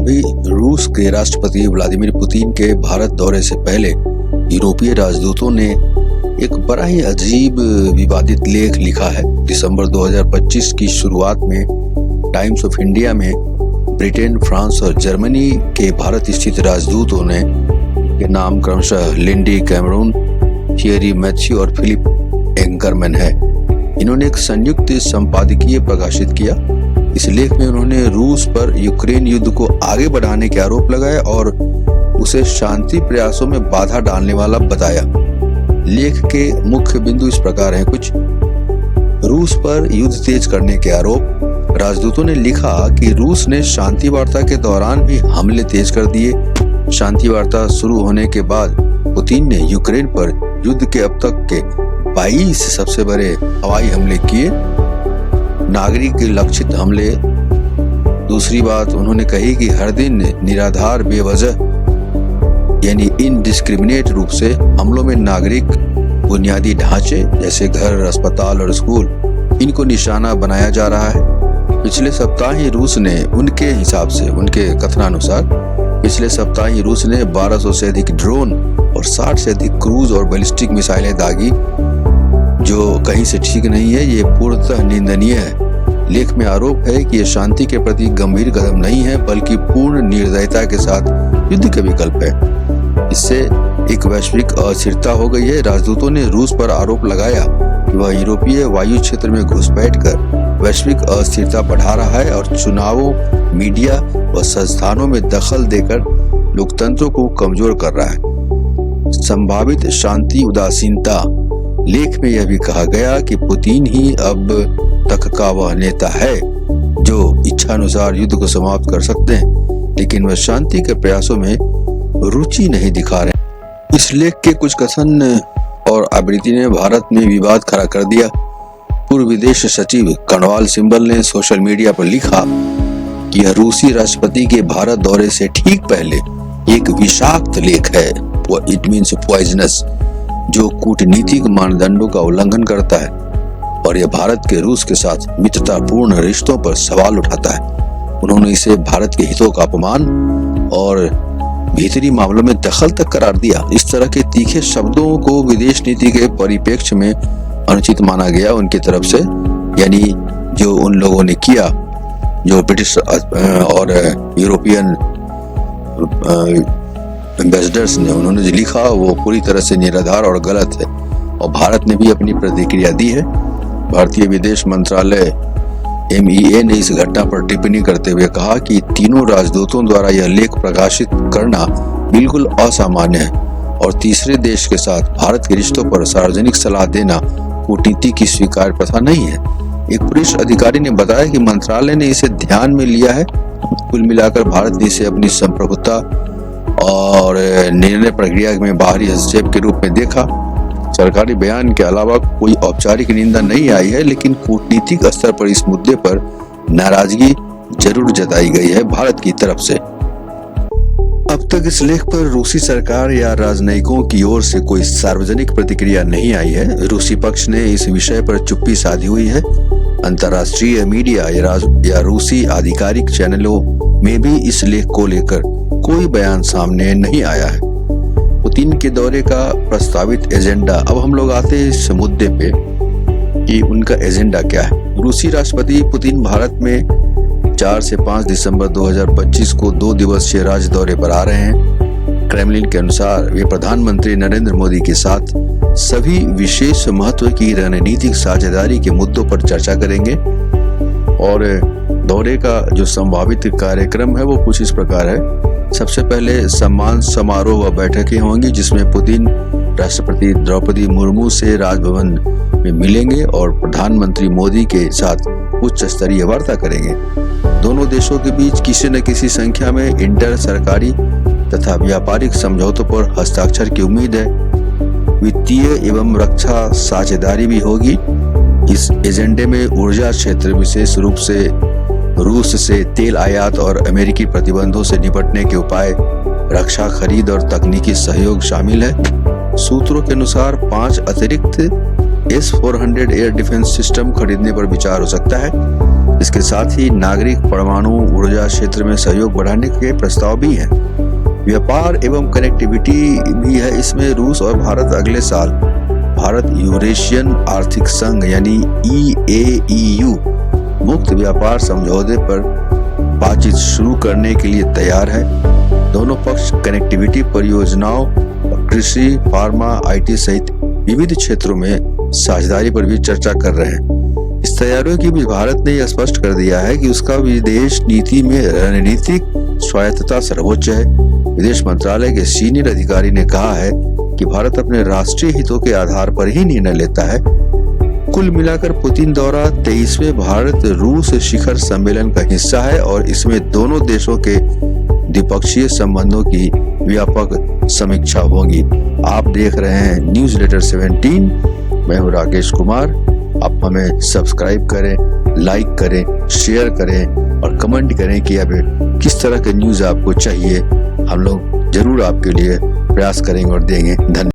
अभी रूस के राष्ट्रपति व्लादिमीर पुतिन के भारत दौरे से पहले यूरोपीय राजदूतों ने एक बड़ा ही अजीब विवादित लेख लिखा है। दिसंबर 2025 की शुरुआत में टाइम्स ऑफ इंडिया में ब्रिटेन, फ्रांस और जर्मनी के भारत स्थित राजदूतों ने के नाम क्रमशः लिंडी कैमरून, थियरी मैथ्यू और फिलिप एंकरमैन है। इन्होंने एक संयुक्त संपादकीय प्रकाशित किया। इस लेख में उन्होंने रूस पर यूक्रेन युद्ध को आगे बढ़ाने के आरोप लगाए और उसे शांति प्रयासों में बाधा डालने वाला बताया। लेख के मुख्य बिंदु इस प्रकार हैं कुछ। रूस पर युद्ध तेज करने के आरोप। राजदूतों ने लिखा कि रूस ने शांति वार्ता के दौरान भी हमले तेज कर दिए। शांति वार्ता शुरू होने के बाद पुतिन ने यूक्रेन पर युद्ध के अब तक के 22 सबसे बड़े हवाई हमले किए, नागरिक लक्षित हमले। दूसरी बात उन्होंने कही कि हर दिन निराधार बेवजह यानी इनडिस्क्रिमिनेट रूप से हमलों में नागरिक बुनियादी ढांचे जैसे घर, अस्पताल और स्कूल, इनको निशाना बनाया जा रहा है। पिछले सप्ताह ही रूस ने उनके हिसाब से, उनके कथनानुसार पिछले सप्ताह ही रूस ने 1200 से अधिक ड्रोन और 60 से अधिक क्रूज और बैलिस्टिक मिसाइलें दागी, जो कहीं से ठीक नहीं है। ये पूर्णतः निंदनीय है। लेख में आरोप है कि यह शांति के प्रति गंभीर कदम नहीं है, बल्कि पूर्ण निर्दयता के साथ युद्ध का विकल्प है। इससे एक वैश्विक अस्थिरता हो गई है। राजदूतों ने रूस पर आरोप लगाया कि वह यूरोपीय वायु क्षेत्र में घुसपैठ कर वैश्विक अस्थिरता बढ़ा रहा है और चुनावों, मीडिया व संस्थानों में दखल देकर लोकतंत्र को कमजोर कर रहा है। संभावित शांति उदासीनता। लेख में यह भी कहा गया कि पुतिन ही अब तक का वह नेता है जो इच्छानुसार युद्ध को समाप्त कर सकते हैं, लेकिन वह शांति के प्रयासों में रुचि नहीं दिखा रहे। इस लेख के कुछ कथन और आवृत्ति ने भारत में विवाद खड़ा कर दिया। पूर्व विदेश सचिव कर्नवाल सिंबल ने सोशल मीडिया पर लिखा कि यह रूसी राष्ट्रपति के भारत दौरे से ठीक पहले एक विषाक्त लेख है, इट मीन्स पॉइजनस, जो कूटनीतिक मानदंडों का उल्लंघन करता है और यह भारत के रूस के साथ मित्रतापूर्ण रिश्तों पर सवाल उठाता है। उन्होंने इसे भारत के हितों का अपमान और भीतरी मामलों में दखल तक करार दिया। इस तरह के तीखे शब्दों को विदेश नीति के परिप्रेक्ष्य में अनुचित माना गया उनकी तरफ से, यानी जो उन लोगों ने किया, जो ब्रिटिश और यूरोपियन एम्बेसडर्स ने, उन्होंने जो लिखा वो पूरी तरह से निराधार और गलत है और भारत ने भी अपनी प्रतिक्रिया दी है। भारतीय विदेश मंत्रालय MEA ने इस घटना पर टिप्पणी करते हुए कहा कि तीनों राजदूतों द्वारा यह लेख प्रकाशित करना बिल्कुल असामान्य है और तीसरे देश के साथ भारत के रिश्तों पर सार्वजनिक सलाह देना कूटनीति की स्वीकार्य प्रथा नहीं है। एक पुलिस अधिकारी ने बताया कि मंत्रालय ने इसे ध्यान में लिया है। कुल मिलाकर भारत ने इसे अपनी संप्रभुता और निर्णय प्रक्रिया में बाहरी हस्तक्षेप के रूप में देखा। सरकारी बयान के अलावा कोई औपचारिक निंदा नहीं आई है, लेकिन कूटनीतिक स्तर पर इस मुद्दे पर नाराजगी जरूर जताई गई है भारत की तरफ से। अब तक इस लेख पर रूसी सरकार या राजनयिकों की ओर से कोई सार्वजनिक प्रतिक्रिया नहीं आई है। रूसी पक्ष ने इस विषय पर चुप्पी साधी हुई है। अंतर्राष्ट्रीय मीडिया या रूसी आधिकारिक चैनलों में भी इस लेख को लेकर कोई बयान सामने नहीं आया है। पुतिन के दौरे का प्रस्तावित एजेंडा। अब हम लोग आते हैं इस मुद्दे पे कि उनका एजेंडा क्या है। रूसी राष्ट्रपति पुतिन भारत में 4 से 5 दिसंबर 2025 को 2 दिवसीय राज दौरे पर आ रहे हैं। क्रेमलिन के अनुसार वे प्रधानमंत्री नरेंद्र मोदी के साथ सभी विशेष महत्व की रणनीतिक साझेदारी के मुद्दों पर चर्चा करेंगे और दौरे का जो संभावित कार्यक्रम है वो कुछ इस प्रकार है। सबसे पहले सम्मान समारोह व बैठकें होंगी, जिसमें पुतिन राष्ट्रपति द्रौपदी मुर्मू से राजभवन में मिलेंगे और प्रधानमंत्री मोदी के साथ उच्च स्तरीय वार्ता करेंगे। दोनों देशों के बीच किसी न किसी संख्या में इंटर सरकारी तथा व्यापारिक समझौतों पर हस्ताक्षर की उम्मीद है। वित्तीय एवं रक्षा साझेदारी भी होगी। इस एजेंडे में ऊर्जा क्षेत्र, विशेष रूप से रूस से तेल आयात और अमेरिकी प्रतिबंधों से निपटने के उपाय, रक्षा खरीद और तकनीकी सहयोग शामिल है। सूत्रों के अनुसार 5 अतिरिक्त S-400 एयर डिफेंस सिस्टम खरीदने पर विचार हो सकता है। इसके साथ ही नागरिक परमाणु ऊर्जा क्षेत्र में सहयोग बढ़ाने के प्रस्ताव भी हैं। व्यापार एवं कनेक्टिविटी भी है इसमें। रूस और भारत अगले साल भारत यूरेशियन आर्थिक संघ यानी EAEU मुक्त व्यापार समझौते पर बातचीत शुरू करने के लिए तैयार है। दोनों पक्ष कनेक्टिविटी परियोजनाओं, कृषि, फार्मा, IT सहित विविध क्षेत्रों में साझेदारी पर भी चर्चा कर रहे हैं। इस तैयारियों की बीच भारत ने यह स्पष्ट कर दिया है कि उसका विदेश नीति में रणनीतिक स्वायत्तता सर्वोच्च है। विदेश मंत्रालय के सीनियर अधिकारी ने कहा है कि भारत अपने राष्ट्रीय हितों के आधार पर ही निर्णय लेता है। कुल मिलाकर पुतिन दौरा 23वें भारत रूस शिखर सम्मेलन का हिस्सा है और इसमें दोनों देशों के द्विपक्षीय संबंधों की व्यापक समीक्षा होगी। आप देख रहे हैं न्यूज लेटर 17। मैं हूं राकेश कुमार। आप हमें सब्सक्राइब करें, लाइक करें, शेयर करें और कमेंट करें कि अब किस तरह के न्यूज आपको चाहिए। हम लोग जरूर आपके लिए प्रयास करेंगे और देंगे। धन्यवाद।